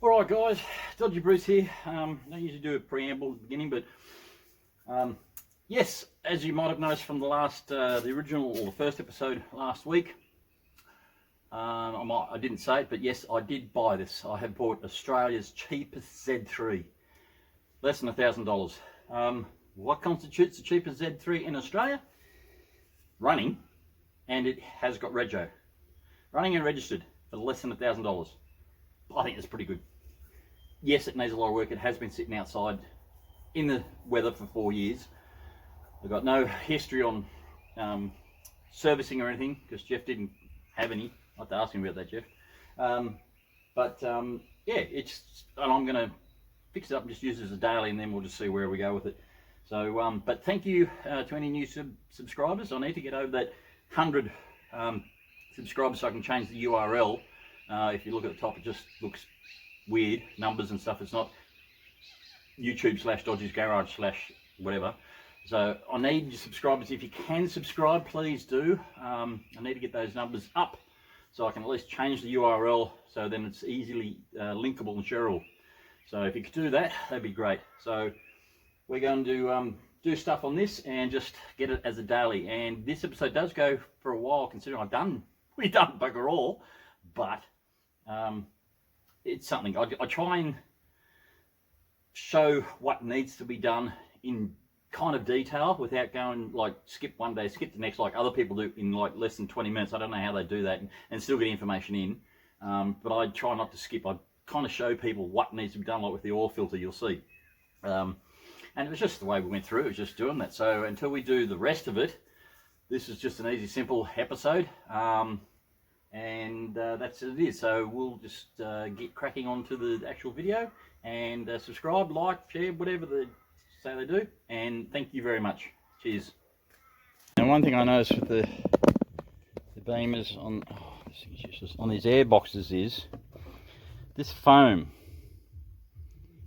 Alright guys, Dodgee Bruce here. Don't usually do a preamble at the beginning, but yes, as you might have noticed from the last, the original or the first episode last week, I didn't say it, but yes, I did buy this. I have bought Australia's cheapest Z3, less than $1,000. What constitutes the cheapest Z3 in Australia? Running, and it has got rego. Running and registered for less than $1,000. I think that's pretty good. Yes, it needs a lot of work. It has been sitting outside in the weather for 4 years. I've got no history on servicing or anything because Jeff didn't have any. I'll have to ask him about that, Jeff. Yeah, and I'm going to fix it up and just use it as a daily, and then we'll just see where we go with it. So, but thank you to any new subscribers. I need to get over that 100 subscribers so I can change the URL. If you look at the top, it just looks weird, numbers and stuff. It's not YouTube/Dodgee's Garage/ whatever. So I need your subscribers. If you can subscribe, please do. I need to get those numbers up so I can at least change the URL so then it's easily linkable and shareable. So if you could do that, that'd be great. So we're going to do stuff on this and just get it as a daily. And this episode does go for a while, considering we've done bugger all, but it's something. I try and show what needs to be done in kind of detail without going like skip one day, skip the next, like other people do in like less than 20 minutes. I don't know how they do that and still get information in. But I try not to skip. I kind of show people what needs to be done, like with the oil filter, you'll see. And it was just the way we went through. It was just doing that. So until we do the rest of it, this is just an easy, simple episode. And that's what it is. So we'll just get cracking onto the actual video and subscribe, like, share, whatever they say they do. And thank you very much. Cheers. And one thing I noticed with the beamers on this thing is useless, on these air boxes is this foam.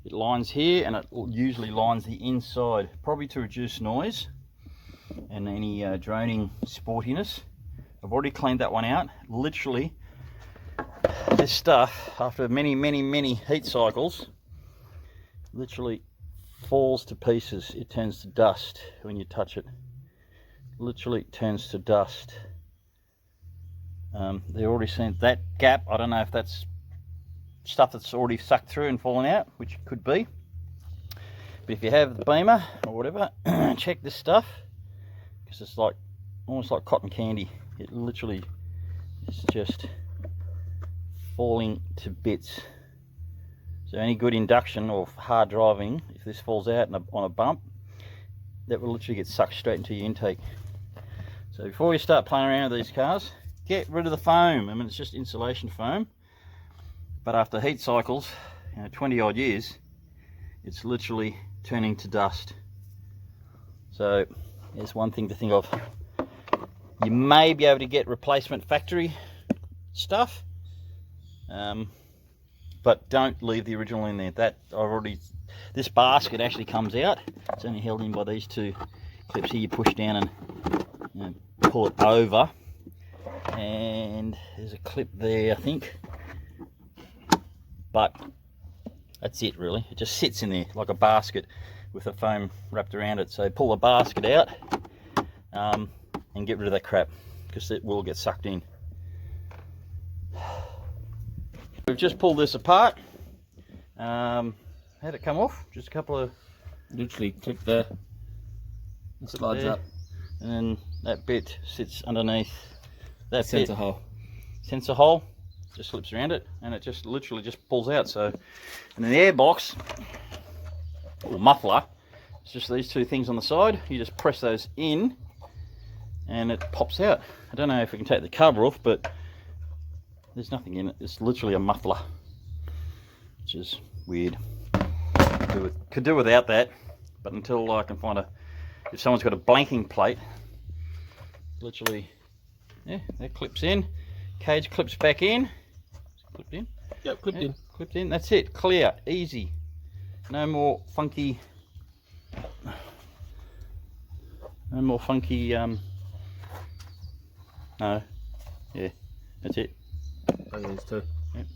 It lines here and it usually lines the inside, probably to reduce noise and any droning sportiness. I've already cleaned that one out. Literally, this stuff, after many heat cycles, literally falls to pieces. It turns to dust when you touch it. Literally turns to dust. They already seen that gap. I don't know if that's stuff that's already sucked through and fallen out, which it could be. But if you have the beamer or whatever, check this stuff, because it's like almost like cotton candy. It literally is just falling to bits. So any good induction or hard driving, if this falls out on a bump, that will literally get sucked straight into your intake. So before you start playing around with these cars, get rid of the foam. I mean, it's just insulation foam. But after heat cycles, 20 odd years, it's literally turning to dust. So there's one thing to think of. You may be able to get replacement factory stuff, but don't leave the original in there. This basket actually comes out. It's only held in by these two clips here. You push down and pull it over, and there's a clip there, I think. But that's it, really. It just sits in there like a basket with the foam wrapped around it. So pull the basket out. And get rid of that crap, because it will get sucked in. We've just pulled this apart. How'd it come off? Just a couple of... Literally clip there. It slides up. And then that bit sits underneath that sensor hole. Sensor hole. Just slips around it, and it just literally just pulls out. So, and then the air box, or muffler, it's just these two things on the side. You just press those in, and it pops out. I don't know if we can take the cover off, but there's nothing in it. It's literally a muffler, which is weird. Could do without that, but until I can find if someone's got a blanking plate, literally, yeah, that clips in. Cage clips back in. Clipped in? Yep, clipped in. Clipped in. That's it. Clear. Easy. No more funky. No more funky. No. Yeah. That's it. And these two. Yep.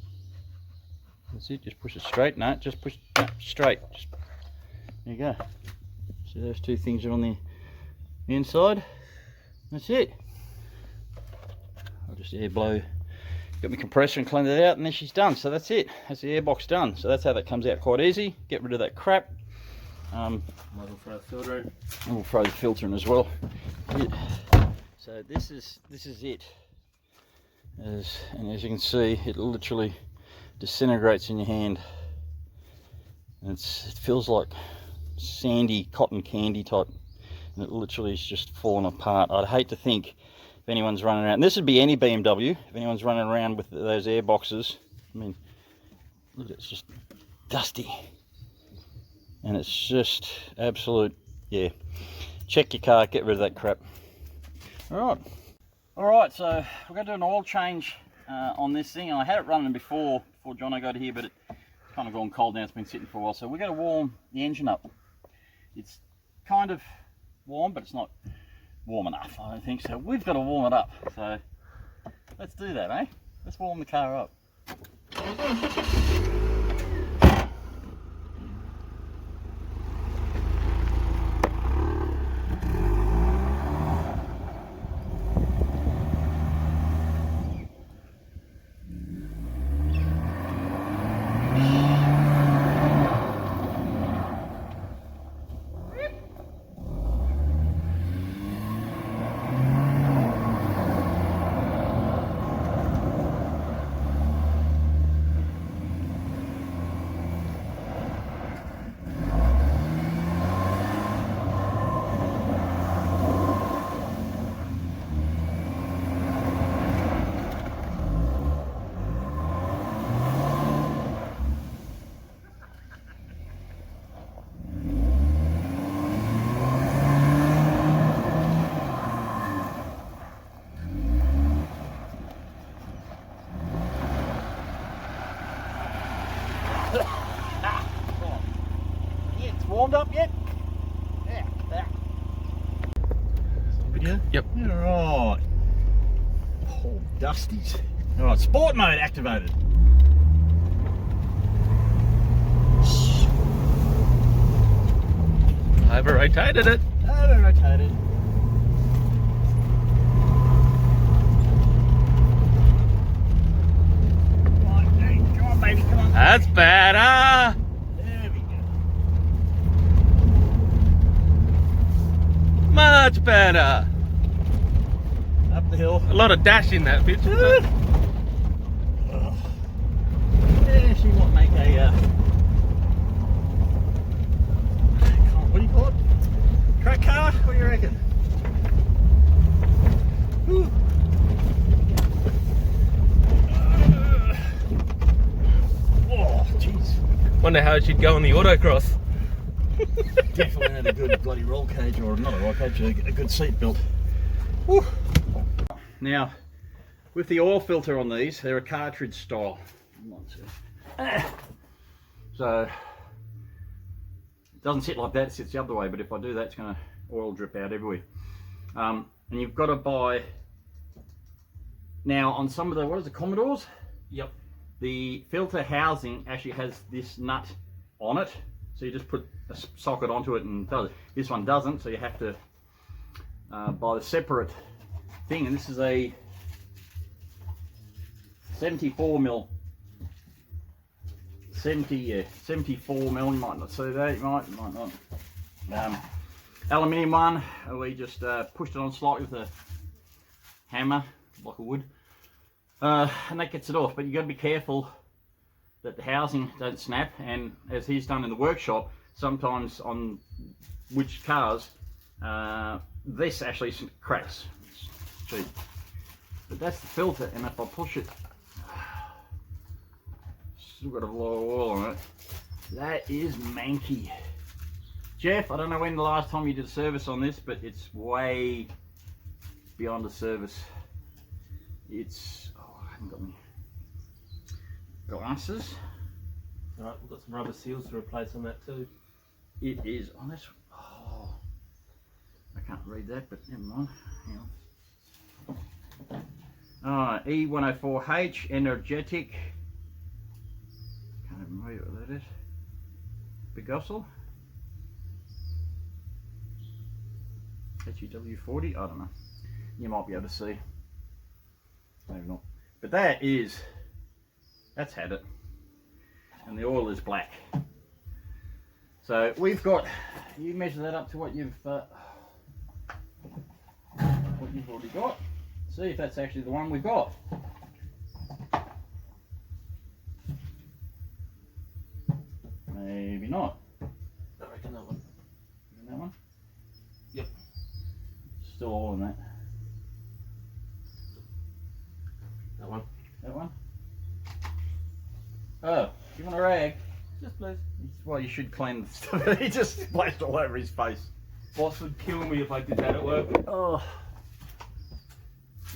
That's it, just push it straight. No, just push it straight. Just, there you go. So those two things are on the inside. That's it. I'll just air blow, got my compressor and clean it out, and then she's done. So that's it. That's the airbox done. So that's how that comes out quite easy. Get rid of that crap. We'll throw the filter in. And we'll throw the filter in as well. Yeah. So this is it. And as you can see, it literally disintegrates in your hand. And it feels like sandy cotton candy type. And it literally is just falling apart. I'd hate to think if anyone's running around. This would be any BMW. If anyone's running around with those air boxes, I mean, look, it's just dusty. And it's just absolute, yeah. Check your car, get rid of that crap. Alright, so we're going to do an oil change on this thing. And I had it running before Jono got here, but it's kind of gone cold now. It's been sitting for a while. So we're going to warm the engine up. It's kind of warm, but it's not warm enough, I don't think. So we've got to warm it up. So let's do that, eh? Let's warm the car up. Warmed up yet? Yeah. Video? Yep. Alright. Oh, dusties. Alright, sport mode activated. I over rotated it. Over rotated. Come on, baby, come on. That's better. Much better. Up the hill. A lot of dash in that picture. Yeah, she might make a what do you call it? Track car? What do you reckon? Oh, jeez. Wonder how she'd go on the autocross. Definitely had a good bloody roll cage, or not a roll cage, a good seat built. Woo. Now, with the oil filter on these, they're a cartridge style. So, it doesn't sit like that, it sits the other way, but if I do that, it's going to oil drip out everywhere. And you've got to buy, now on some of the, what is it, Commodores? Yep. The filter housing actually has this nut on it. So you just put a socket onto it and does it. This one doesn't, so you have to buy the separate thing. And this is a 74mm. 74mm. You might not see that. You might not. Aluminium one. We just pushed it on slightly with a hammer, block of wood, and that gets it off. But you got to be careful that the housing don't snap, and as he's done in the workshop, sometimes on which cars, this actually cracks. It's cheap. But that's the filter, and if I push it, still got a lot of oil on it. That is manky. Jeff, I don't know when the last time you did a service on this, but it's way beyond a service. It's, oh, I haven't got any glasses. Alright, we've got some rubber seals to replace on that too. It is on this. Oh, I can't read that, but never mind. Hang on. Alright, E104H, energetic. it is. Begosel. HEW40, I don't know. You might be able to see. Maybe not. But that's had it. And the oil is black. So we've got, you measure that up to what you've already got. See if that's actually the one we've got. Maybe not. I reckon that one. Isn't that one? Yep. Still all in that. That one. That one? Oh, you want a rag? Just please. Well, you should clean the stuff. He just splashed all over his face. Boss would kill me if I did that at work. Oh.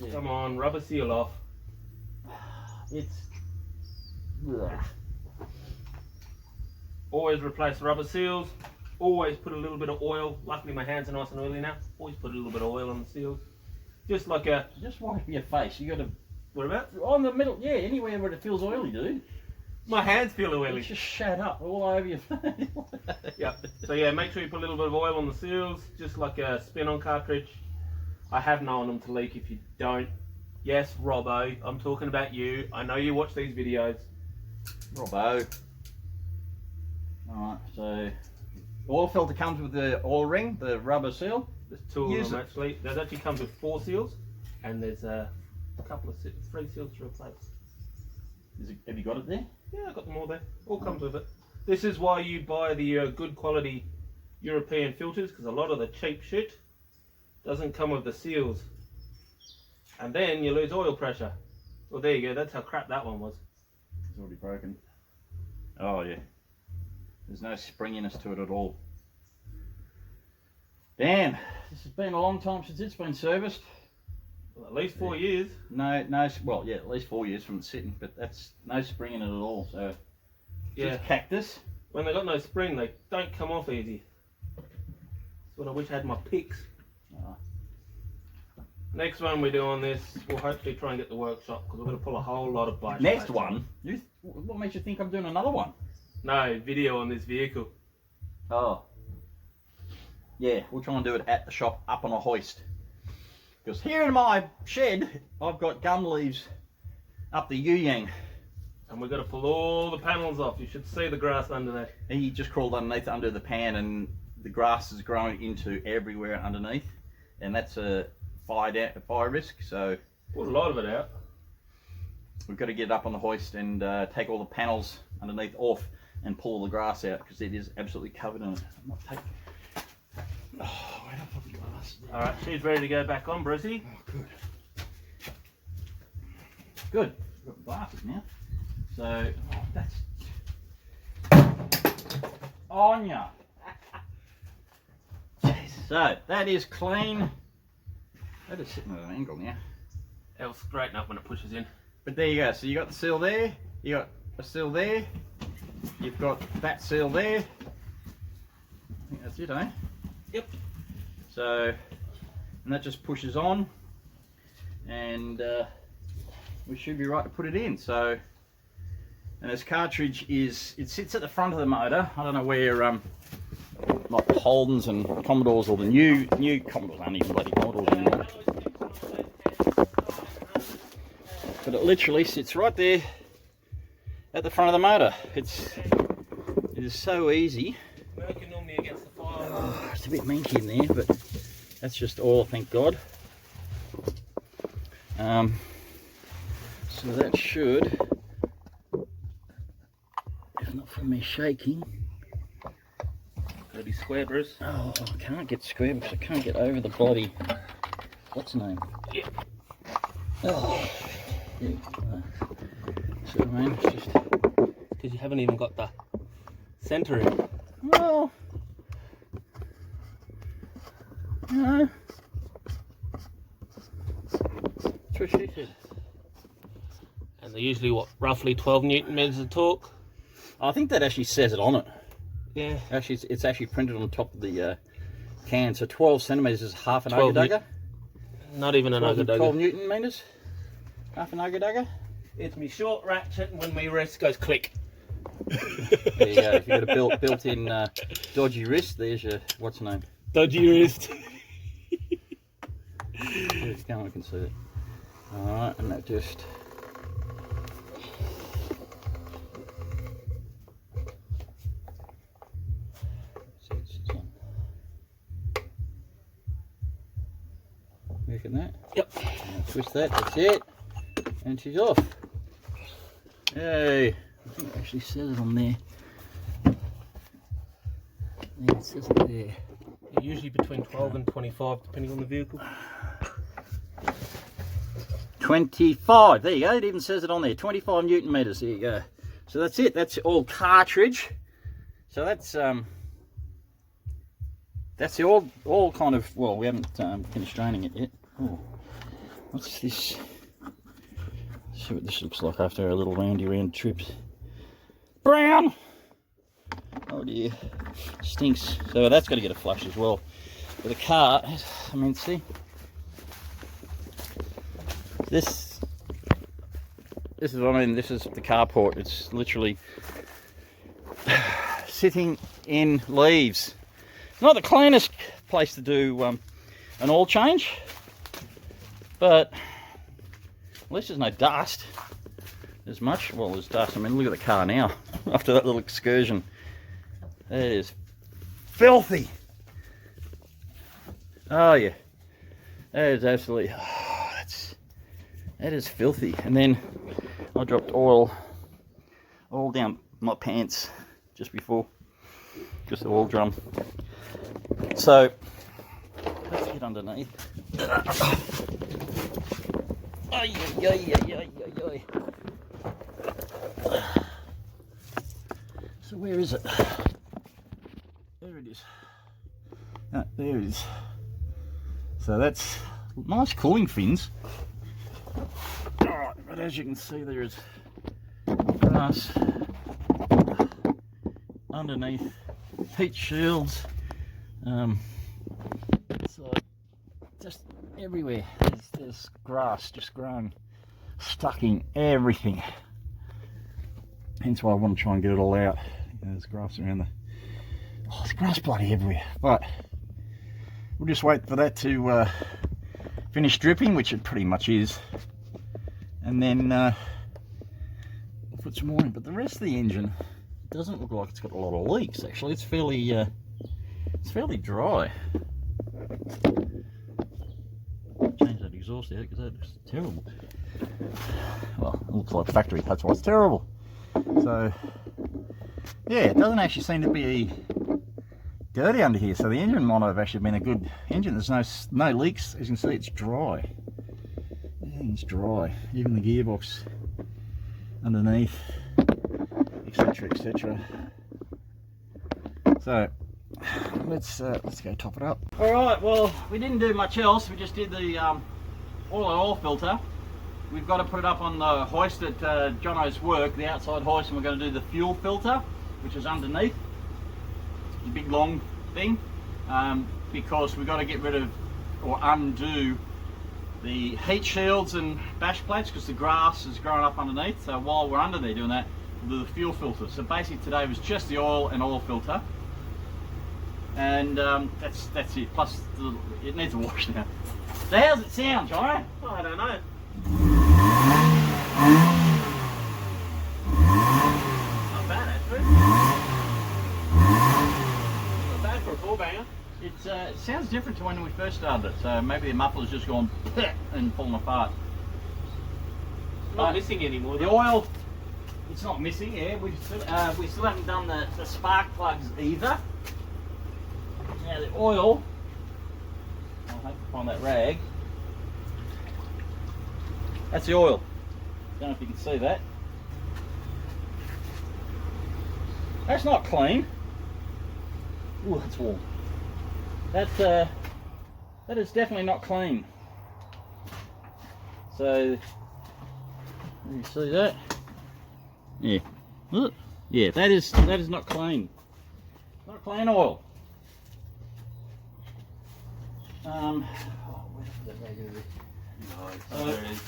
Yeah. Come on, rubber seal off. It's... Always replace rubber seals. Always put a little bit of oil. Luckily my hands are nice and oily now. Always put a little bit of oil on the seals. Just like a... Just wipe your face. You got to... What about? On the middle, yeah, anywhere where it feels oily, dude. My hands feel oily. It's just shut up all over your face. Yeah. So yeah, make sure you put a little bit of oil on the seals, just like a spin-on cartridge. I have known them to leak if you don't. Yes, Robbo, I'm talking about you. I know you watch these videos. Robbo. Alright, so oil filter comes with the oil ring, the rubber seal. There's two of them actually. There actually comes with 4 seals, and there's a couple of 3 seals to replace. Have you got it there? Yeah, I got them all there. All comes with it. This is why you buy the good quality European filters, because a lot of the cheap shit doesn't come with the seals. And then you lose oil pressure. Well, there you go. That's how crap that one was. It's already broken. Oh yeah. There's no springiness to it at all. Damn, this has been a long time since it's been serviced. Well, at least 4 years. No, well, yeah, at least 4 years from sitting, but that's no spring in it at all. So, Yeah. just cactus. When they got no spring, they don't come off easy. That's what I wish I had my picks. Next one we do on this, we'll hopefully try and get the workshop, because we're going to pull a whole lot of bike. Next one? What makes you think I'm doing another one? No, video on this vehicle. Oh. Yeah, we'll try and do it at the shop up on a hoist. Because here in my shed, I've got gum leaves up the yu-yang. And we've got to pull all the panels off. You should see the grass under there. And he just crawled underneath under the pan and the grass is growing into everywhere underneath. And that's a fire risk, so... Pulled a lot of it out. We've got to get it up on the hoist and take all the panels underneath off and pull the grass out because it is absolutely covered in it. I'm not taking... Oh, where did I put the glass? Alright, she's ready to go back on, Brucey. Oh, good. Good. We've got glasses now. So, that's... On ya. So, that is clean. That is sitting at an angle now. It'll straighten up when it pushes in. But there you go. So you got the seal there. You got a seal there. You've got that seal there. I think that's it, eh? Yep. So, and that just pushes on, and we should be right to put it in. So, and this cartridge it sits at the front of the motor. I don't know where like the Holdens and Commodores or the new Commodores aren't even bloody Commodores anymore. But it literally sits right there at the front of the motor. It is so easy. Working normally against the fire. Oh, it's a bit minky in there, but that's just oil, thank God. So that should, if not from me shaking. Gotta be square, Bruce. Oh, I can't get square because I can't get over the body. What's the name? Yep. Oh, yeah. So I mean, it's just... Because you haven't even got the centre in. Well, you know, that's what she said. And they're usually, what, roughly 12 Newton meters of torque? I think that actually says it on it. Yeah. Actually, it's actually printed on the top of the can. So 12 centimeters is half an 12 Ogadugger. Not even an 12 Ogadugger. Newton meters. Half an Ogadugger. It's me short ratchet, and when we rest, goes click. There you go. If you've got a built-in Dodgee wrist, there's your, what's the name? Dodgy wrist. If you can, we can see it. Alright, and that just... Reckon that? Yep. And twist that, that's it. And she's off. Hey, I think it actually says it on there. Yeah, it says it there. Usually between 12 and 25, depending on the vehicle. 25, there you go, it even says it on there, 25 Newton meters, there you go. So that's it, that's all cartridge. So that's the all kind of, well, we haven't finished draining it yet. Oh, what's this? Let's see what this looks like after a little round trip. Brown! Oh dear, stinks. So that's got to get a flush as well. But the car, I mean, see, this is what I mean. This is the carport. It's literally sitting in leaves. Not the cleanest place to do an oil change, but at least there's no dust as much. Well, there's dust. I mean, look at the car now after that little excursion. It is filthy. Oh yeah, that is absolutely. Oh, that is filthy. And then I dropped oil all down my pants just before, just the oil drum. So let's get underneath. Ay, ay, ay, ay, ay, ay. So where is it? There it is. Ah, there it is. So that's nice cooling fins. Alright, but as you can see, there is grass underneath, heat shields. So just everywhere there's grass just growing, stuck in everything. Hence why I want to try and get it all out. You know, there's grass around the. Oh, there's grass bloody everywhere. But we'll just wait for that to finish dripping, which it pretty much is, and then we'll put some more in. But the rest of the engine doesn't look like it's got a lot of leaks. Actually, it's fairly dry. Change that exhaust out because that looks terrible. Well, it looks like factory. That's why it's terrible. So yeah, it doesn't actually seem to be dirty under here. So the engine might have actually been a good engine. There's no leaks. As you can see, it's dry. Everything's dry. Even the gearbox underneath, etc., etc. So let's go top it up. All right. Well, we didn't do much else. We just did the oil filter. We've got to put it up on the hoist at Jono's work, the outside hoist, and we're going to do the fuel filter, which is underneath. It's a big long thing, because we've got to get rid of or undo the heat shields and bash plates because the grass is growing up underneath. So while we're under there doing that, we'll do the fuel filter. So basically today was just the oil and oil filter, and that's it. Plus it needs a wash now. So how's it sound, Jono? Oh, I don't know. Not bad, actually. Not bad for a four banger. It sounds different to when we first started it, so maybe the muffler's just gone and fallen apart. Not missing anymore. The oil, it's not missing. Yeah, we still haven't done the spark plugs either. Now the oil, I'll have to find that rag. That's the oil. Don't know if you can see that. That's not clean. Ooh, that's warm. That is definitely not clean. So, you see that? Yeah. Look. Yeah, that is not clean. Not clean oil. Oh, where did that rag go? No, there it is.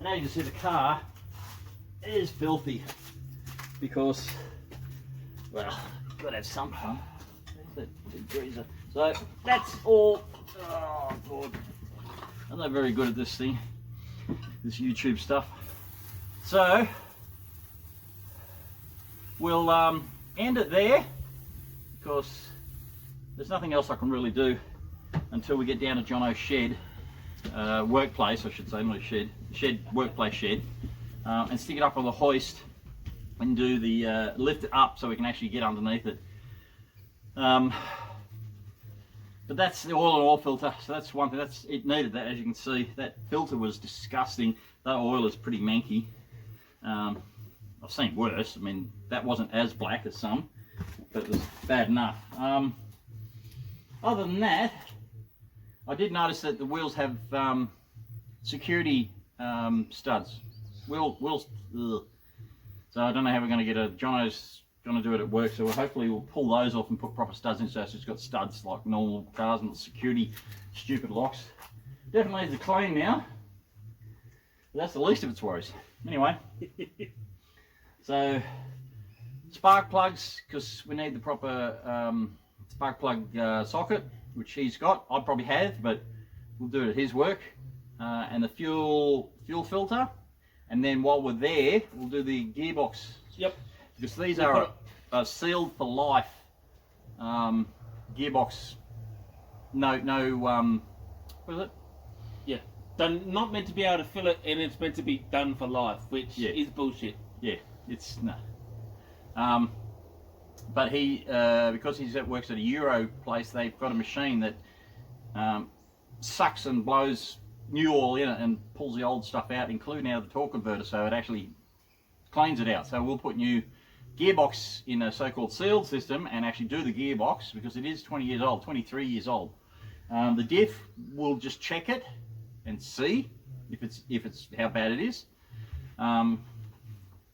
Now you can see the car is filthy because well, got to have some fun. There's that greaser. So that's all. Oh God, I'm not very good at this thing, this YouTube stuff. So we'll end it there because there's nothing else I can really do until we get down to Jono's shed, workplace I should say, not a shed, workplace shed, and stick it up on the hoist and do the lift it up so we can actually get underneath it. But that's the oil and oil filter, so that's one thing. It needed that, as you can see. That filter was disgusting. That oil is pretty manky. I've seen worse. I mean, that wasn't as black as some, but it was bad enough. Other than that, I did notice that the wheels have security studs. Wheels. Ugh. So I don't know how we're going to get a. Jono's going to do it at work, so hopefully we'll pull those off and put proper studs in, so it's just got studs like normal cars and security stupid locks. Definitely needs a clean now. But that's the least of its worries. Anyway, so spark plugs, because we need the proper spark plug socket, which he's got. I probably have, but we'll do it at his work. And the fuel filter, and then while we're there, we'll do the gearbox. Yep. Because these are a sealed for life gearbox. No, what is it? Yeah. Not meant to be able to fill it, and it's meant to be done for life, which is bullshit. Yeah, it's no. But he, because he works at a Euro place, they've got a machine that sucks and blows new oil in it and pulls the old stuff out, including out of the torque converter, so it actually cleans it out. So we'll put new gearbox in a so-called sealed system and actually do the gearbox, because it is 20 years old, 23 years old. The diff, we'll just check it and see if it's how bad it is.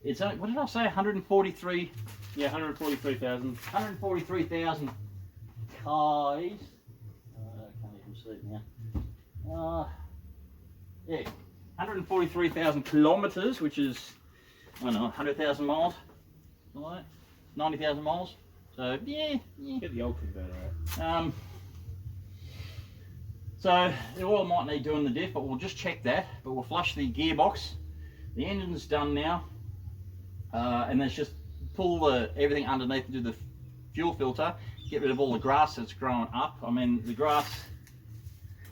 It's what did I say? 143. Yeah, 143,000. 143,000 k's. I can't even see it now. Yeah, 143,000 kilometers, which is, I don't know, 100,000 miles, like 90,000 miles. So yeah. Get the old converter out. So the oil might need doing the diff, but we'll just check that. But we'll flush the gearbox. The engine's done now, and then it's just pull everything underneath and do the fuel filter. Get rid of all the grass that's growing up. I mean, the grass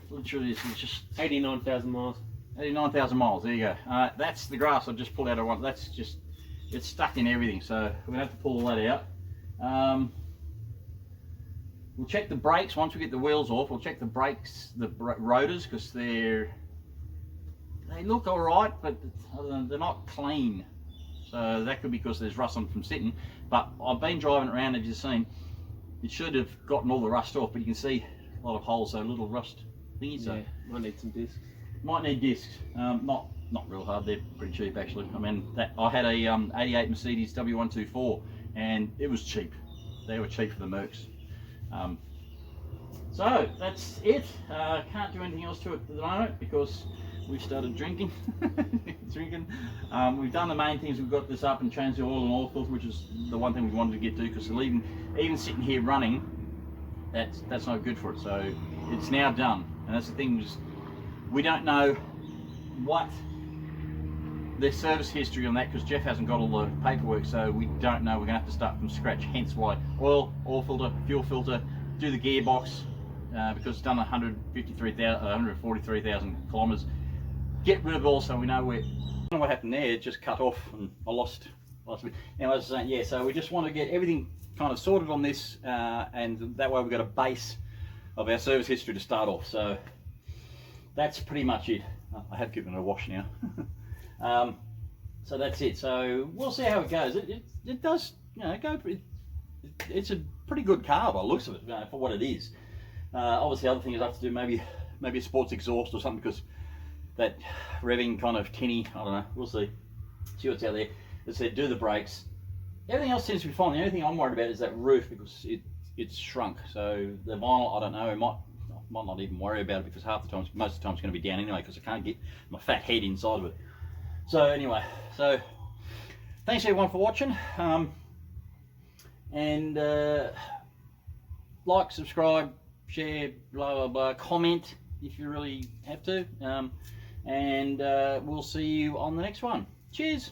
literally is just 89,000 miles. 89,000 miles. There you go. That's the grass I just pulled out of one. That's just, it's stuck in everything. So we're gonna have to pull all that out. We'll check the brakes once we get the wheels off. We'll check the brakes, the rotors, because they look all right, but they're not clean. So that could be because there's rust on from sitting. But I've been driving around, as you've seen. It should have gotten all the rust off, but you can see a lot of holes, so little rust thingies. So yeah, might need some discs. Might need discs. Not real hard. They're pretty cheap actually. I mean, I had a 88 Mercedes W124, and it was cheap. They were cheap for the Mercs. So that's it. Can't do anything else to it at the moment because we've started drinking. We've done the main things. We've got this up and changed the oil and oil filter, which is the one thing we wanted to get to, because even sitting here running, that's not good for it. So it's now done, and that's the thing. We don't know what their service history on that, because Jeff hasn't got all the paperwork, so we don't know. We're gonna have to start from scratch, hence why oil filter, fuel filter, do the gearbox, because it's done 143,000 kilometers. Get rid of all, so we know where. I don't know what happened there. It just cut off and I lost it. Now I was saying, yeah, so we just want to get everything kind of sorted on this, and that way we've got a base of our service history to start off. So that's pretty much it. I have given it a wash now. So that's it. So we'll see how it goes. It does, go. It's a pretty good car by the looks of it, for what it is. Obviously, the other thing is I have to do maybe a sports exhaust or something, because that revving kind of tinny. I don't know. We'll see. See what's out there. As I said, do the brakes. Everything else seems to be fine. The only thing I'm worried about is that roof, because it's shrunk. So the vinyl, I don't know. I might not even worry about it, because most of the time it's going to be down anyway, because I can't get my fat head inside of it. So anyway, thanks everyone for watching. And like, subscribe, share, blah blah blah, comment if you really have to, and we'll see you on the next one. Cheers.